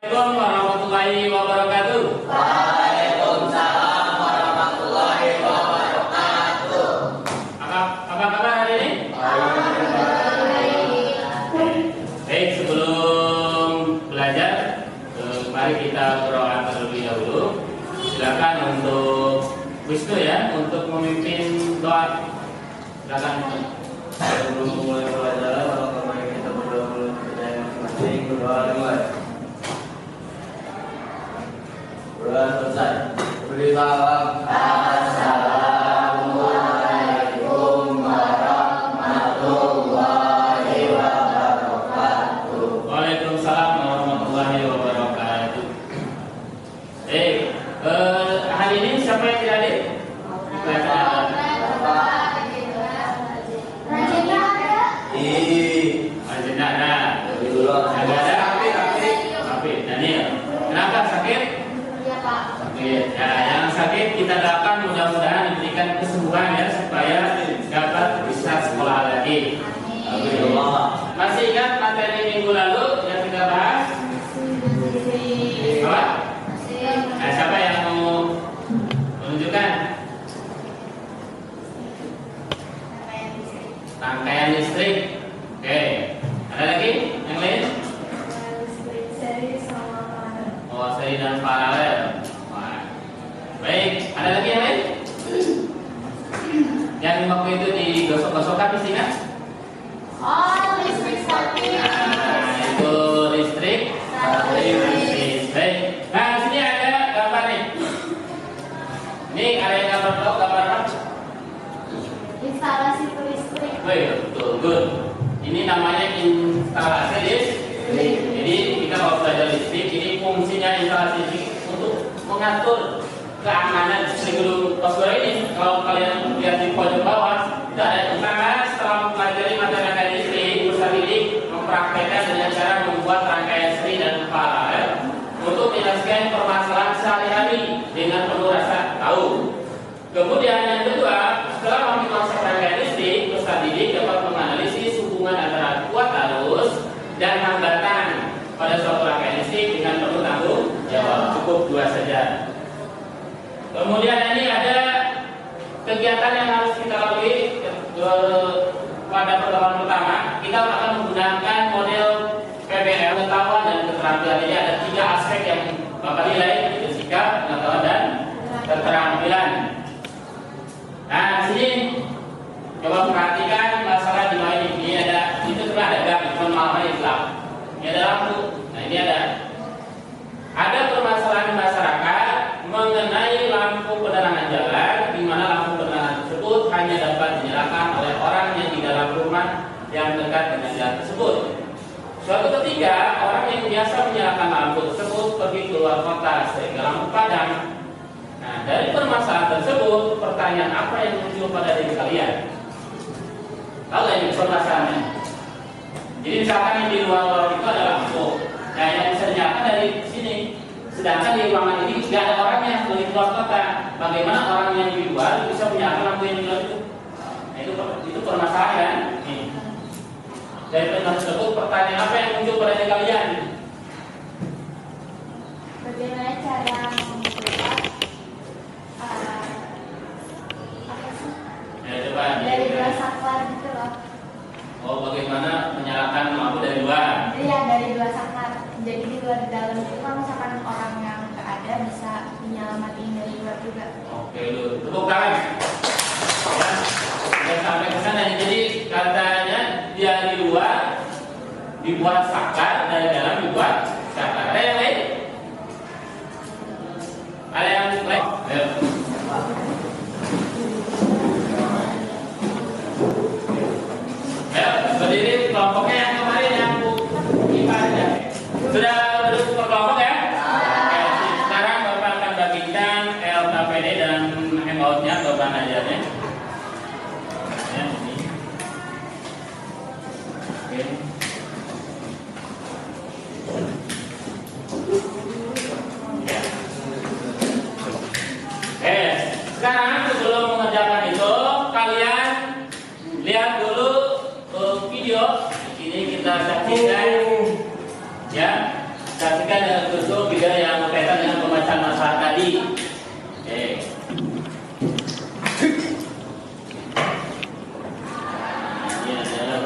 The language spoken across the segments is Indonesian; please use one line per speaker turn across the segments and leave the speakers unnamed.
Assalamualaikum warahmatullahi wabarakatuh.
Waalaikumsalam warahmatullahi wabarakatuh.
Apa kabar hari ini? Baik, sebelum belajar, mari kita berdoa terlebih dahulu. Silakan untuk Wisnu ya, untuk memimpin doa. Silakan.
Sebelum mulai belajar, mari kita berdoa dulu kepada yang masing-masing. Berdoa dimulai. Berdoa selesai. Beri salam. Assalamualaikum warahmatullahi wabarakatuh.
Waalaikumsalam warahmatullahi wabarakatuh. Hari ini siapa yang tidak hadir? Rajin ada. Tapi Daniel. Kenapa sakit? Sakit. Ya, yang sakit kita doakan mudah-mudahan diberikan kesembuhan ya supaya dapat bisa sekolah lagi.
Amin.
Masih ingat materi minggu lalu yang kita bahas? Apa? Nah, siapa yang mau menunjukkan? Rangkaian listrik. Oke. Ada lagi yang lain? Oh, seri dan paralel. Wah. Baik. Ada lagi yang lain? Yang waktu itu digosok-gosokkan mesti kan? Nah, itu listrik. Baik. Nah, sini ada gambar nih. Ini ada yang gambar tahu gambar apa?
Instalasi listrik.
Betul, good. Ini namanya instalasi listrik. Jadi kita kalau belajar listrik, ini fungsinya instalasi listrik untuk mengatur keamanan sebelum password ini. Kalau kalian lihat di pojok bawah, itu ada tentang setelah mempelajari materi listrik, Ustaz Didik mempraktekkan dengan cara membuat rangkaian seri dan paralel untuk menyelesaikan permasalahan sehari-hari dengan penuh rasa tahu. Kemudian yang kedua, setelah menguasai rangkaian listrik, Ustaz Didik dapat menganalisis hubungan antara kuat arus dan hambatan pada suatu rangkaian listrik dengan penuh tanggung jawab. Cukup dua saja. Kemudian ini ada kegiatan yang harus kita lalui pada pertemuan pertama. Kita akan menggunakan model PBL, pengetahuan dan keterampilan. Jadi ada tiga aspek yang Bapak nilai, yaitu sikap, pengetahuan dan keterampilan. Nah, sini coba perhatikan masalah di bawah ini. Ini ada, itu sebenarnya ada gam, cuma malamnya gelap. Ini ada lampu. Nah, ini ada permasalahan masyarakat mengenai lampu penerangan jalan, di mana lampu penerangan tersebut hanya dapat dinyalakan oleh orang yang di dalam rumah yang dekat dengan jalan tersebut. Suatu ketika, orang yang biasa menyalakan lampu tersebut pergi keluar kota sehingga lampu padam. Nah, dari permasalahan tersebut, pertanyaan apa yang muncul pada diri kalian? Tahu nggak ini permasalahannya? Jadi misalkan yang di luar itu ada lampu, nah yang bisa dinyalakan dari sini. Sedangkan di ruangan ini tidak ada orangnya, di luar kota. Bagaimana orang yang di luar bisa menyalakan lampu yang di luar itu? Nah, itu permasalahan. Nih. Dari permasalahan tersebut, pertanyaan apa yang muncul pada diri kalian?
Bagaimana cara membuat
Coba
dari dua saklar gitu loh?
Oh, bagaimana menyalakan lampu dari luar?
Iya, dari dua saklar. Jadi di luar di dalam itu kalau misalkan orang yang nggak ada bisa menyelamatin dari luar juga.
Oke, lu tepuk tangan. Ya, sudah sampai ke sana. Jadi katanya dari luar dibuat saklar, dari dalam dibuat saklar. Ada yang lain? Ada yang lain? Ayo. Ayo, berdiri kelompoknya yang kemarin yang IPA aja. Sudah berdiri per kelompok ya? Oke, sekarang Bapak akan bagikan LKPD dan hangout-nya atau bahan ajarnya. Ya, ini. Oke. Sekarang sebelum mengerjakan itu, kalian lihat dulu video. Ini kita saksikan ya, saksikan untuk video yang berkaitan dengan pembacaan masalah tadi. Oke. Ini ada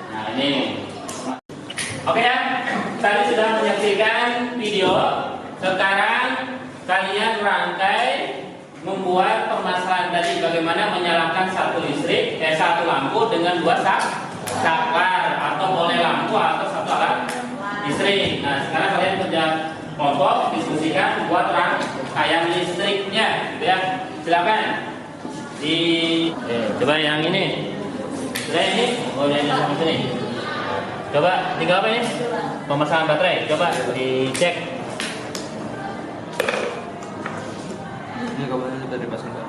nah ini. Oke ya, tadi sudah menyaksikan video. Sekarang kalian rangkai membuat permasalahan tadi bagaimana menyalakan satu lampu dengan dua saklar atau boleh lampu atau satu alat listrik. Nah sekarang kalian kerja kelompok diskusikan buat rangkaian listriknya, gitu ya. Silakan coba yang ini. Sudah ini, ini sampai sini. Coba tinggal apa ini? Pemasangan baterai. Coba dicek.
Ini kabelnya sudah dipasang, Pak.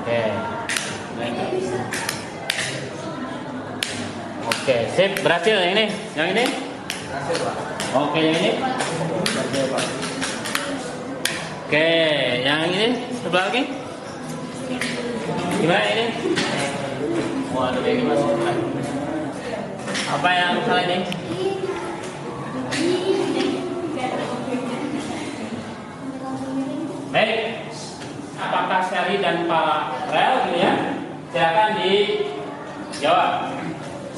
Oke. Oke, sip, berhasil yang ini. Yang ini?
Berhasil, Pak.
Oke, yang ini?
Berhasil, Pak.
Oke, yang ini sebelah lagi? Gimana ini? Waduh, ini masih apa yang salah ini? Baik, apakah seri dan paralel gitu ya? Silakan dijawab.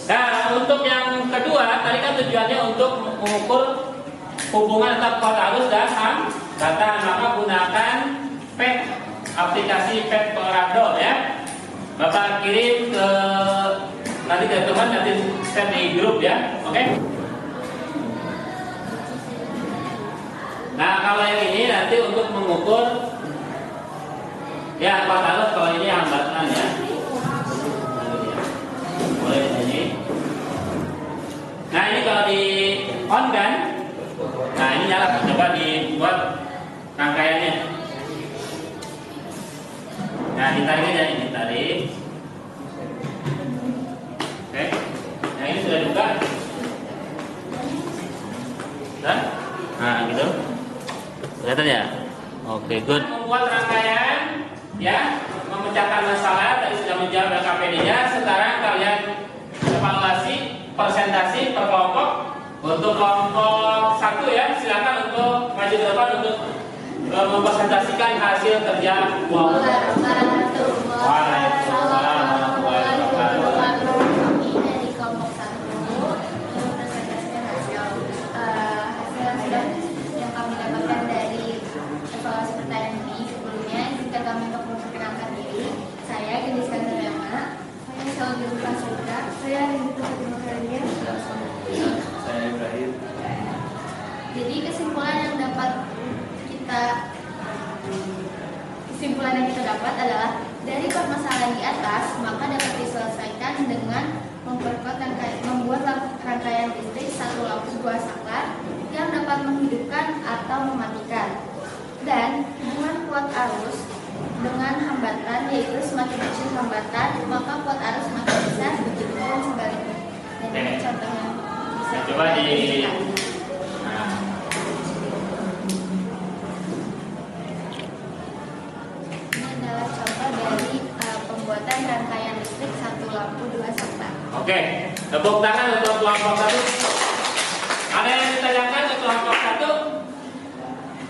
Nah, untuk yang kedua, tadi kan tujuannya untuk mengukur hubungan antara kuat arus dan hambatan, maka gunakan PET, aplikasi PET Colorado ya. Bapak kirim ke nanti ke teman, nanti share di grup ya, oke? Nah kalau yang ini nanti untuk mengukur ya kuat arus, kalau ini hambatan ya. Boleh di sini. Nah ini kalau di on kan, nah ini nyala. Coba dibuat rangkaiannya. Nah ditarik aja, ini ditarik. Oke, yang ini sudah dibuka. Dan, nah gitu. Kelihatan ya? Oke, good. Membuat rangkaian, ya, memecahkan masalah. Tadi sudah menjawab KPD-nya. Sekarang kalian evaluasi presentasi per kelompok. Untuk kelompok 1 ya, silakan untuk maju ke depan untuk mempresentasikan hasil kerja kelompok. Waalaikumsalam warahmatullahi wabarakatuh.
Dari kelompok 1 mempresentasikan hasil yang kami dapatkan dari evaluasi pertanyaan ini sebelumnya. Jika kami untuk memperkenalkan diri, saya Gendis Kandarama, saya Saudi Pasura, saya Rindu Fatimah Karania.
Saya Ibrahim.
Jadi kesimpulan yang kita dapat adalah dari permasalahan di atas, maka dapat diselesaikan dengan membuat rangkaian listrik satu lampu dua saklar yang dapat menghidupkan atau mematikan. Dan hubungan kuat arus dengan hambatan, yaitu semakin kecil hambatan maka kuat arus semakin besar, begitu pun sebaliknya. Dan ini contohnya bisa
Coba di
pembuatan rangkaian listrik satu lampu dua saklar.
Oke, tepuk tangan untuk kelompok 1. Ada yang ditanyakan ke kelompok 1?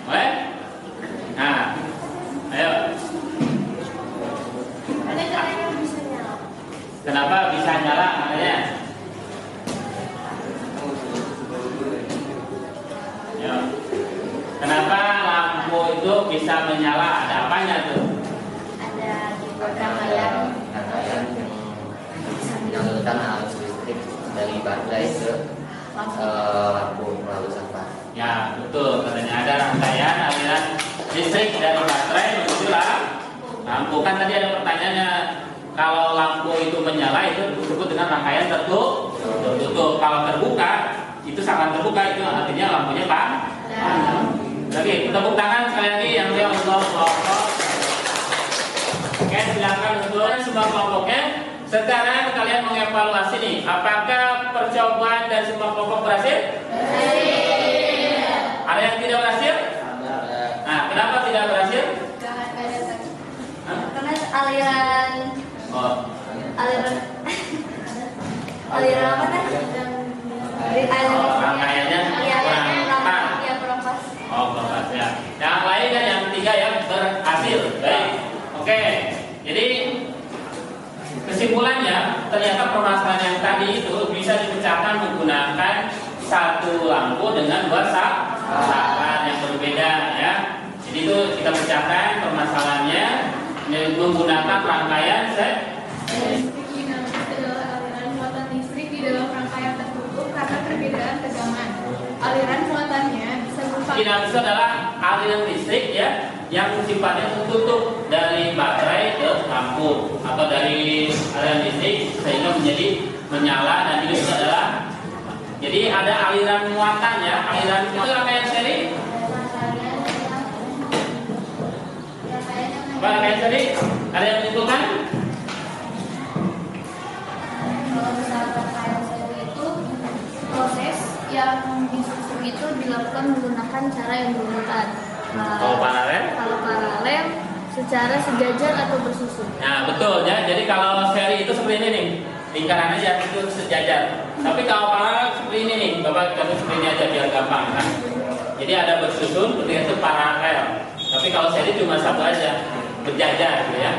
Oke? Nah, ayo.
Ada caranya bisa nyala.
Kenapa bisa nyala katanya? Ayo. Kenapa lampu itu bisa menyala? Ada apanya tuh?
Ada di rangkaian
menyalurkan arus listrik dari baterai ke lampu melalui saklar.
Ya betul, katanya ada rangkaian aliran listrik dari baterai menuju lampu. Kan tadi ada pertanyaannya, kalau lampu itu menyala itu disebut dengan rangkaian tertutup. Kalau terbuka, itu sangat terbuka, itu artinya lampunya padam. Oke, tepuk tangan sekali lagi yang untuk kelompok. Oke, silakan untuk semua kelompoknya. Sekarang kalian mengevaluasi nih, apakah percobaan dan semua kelompok berhasil? Ada yang tidak berhasil? kenapa tidak berhasil?
Karena aliran
Oh,
aliran aliran apa kan?
rangkaiannya kurang pas.
Ya kurang pas.
Oh, kurang pas ya. Yang lain kan yang ketiga yang berhasil. Baik. Oke. Jadi kesimpulannya ternyata permasalahan yang tadi itu bisa dipecahkan menggunakan satu lampu dengan dua saklar yang berbeda ya. Jadi itu kita pecahkan permasalahannya menggunakan rangkaian
Aliran muatan listrik di dalam rangkaian tertutup karena perbedaan tegangan. Aliran muatannya bisa berupa
Dinamika adalah aliran listrik ya yang sifatnya tertutup dari baterai ke lampu atau dari aliran listrik sehingga menjadi menyala dan itu adalah jadi ada aliran muatan ya, aliran itu rangkaian seri. Rangkaian seri ada yang menentukan?
Kalau misalnya rangkaian seri itu proses yang disusun itu dilakukan menggunakan cara yang berurutan.
Kalau paralel?
Kalau paralel secara sejajar atau bersusun.
Nah betul ya. Jadi kalau seri itu seperti ini nih, lingkaran aja itu sejajar. Tapi kalau paralel seperti ini nih, Bapak contoh seperti ini aja biar gampang kan. Jadi ada bersusun, ketika itu paralel. Tapi kalau seri cuma satu aja, berjajar gitu ya.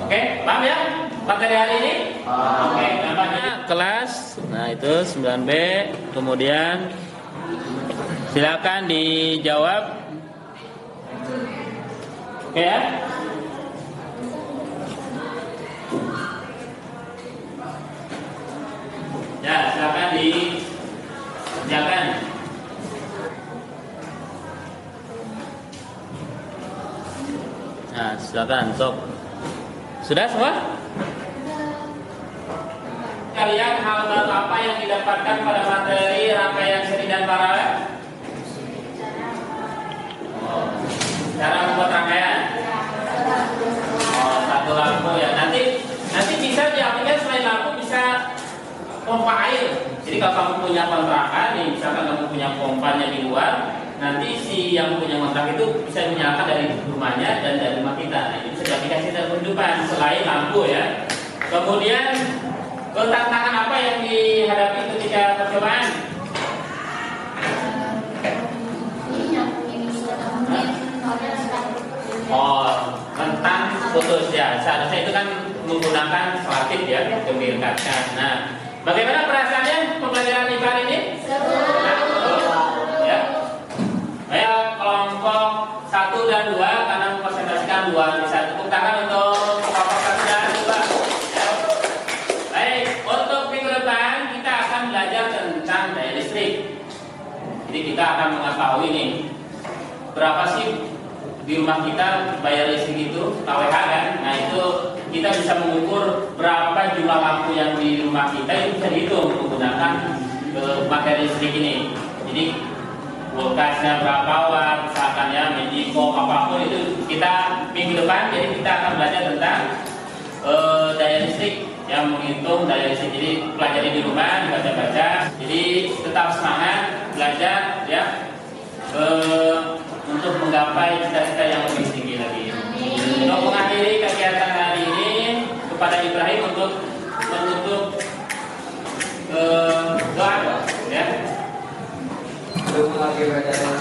Oke, paham ya materi hari ini? Oke, gampangnya kelas. Nah itu 9B. Kemudian silakan dijawab. Oke ya. Ya, silakan dikerjakan. Nah, silakan sok. Sudah semua? Kalian hal baru apa yang didapatkan pada materi rangkaian seri dan paralel? Cara membuat rangkaian. Oh, satu lampu ya. Nanti bisa diaplikasikan selain lampu bisa pompa air. Jadi kalau kamu punya kontrakan, nih misalkan kamu punya pompanya di luar, nanti si yang punya kontrak itu bisa menyalakan dari rumahnya dan dari rumah kita. Nah, ini bisa diaplikasikan dalam kehidupan selain lampu ya. Kemudian tantangan apa yang dihadapi ketika percobaan? Oh, tentang putus ya. Seharusnya itu kan menggunakan selotip ya untuk direkatkan. Nah, bagaimana perasaannya pembelajaran IPA ini? Seru. Ya. Ayo kelompok 1 dan 2 karena mempresentasikan 2 bisa tepuk tangan untuk kelompok 1 dan 2. Ya. Baik, untuk minggu depan kita akan belajar tentang daya listrik. Jadi kita akan mengetahui nih berapa sih di rumah kita bayar listrik itu KWH kan. Nah itu kita bisa mengukur berapa jumlah lampu yang di rumah kita itu bisa dihitung menggunakan materi listrik ini. Jadi voltasenya berapa watt, misalkan ya, Mediko apapun itu kita minggu depan. Jadi kita akan belajar tentang daya listrik yang menghitung daya listrik. Jadi pelajari di rumah, dibaca-baca. Jadi tetap semangat belajar ya. Untuk menggapai cita-cita yang lebih tinggi lagi. Untuk mengakhiri kegiatan hari ini kepada Ibrahim untuk menutup doa ya.
Untuk mengakhiri acara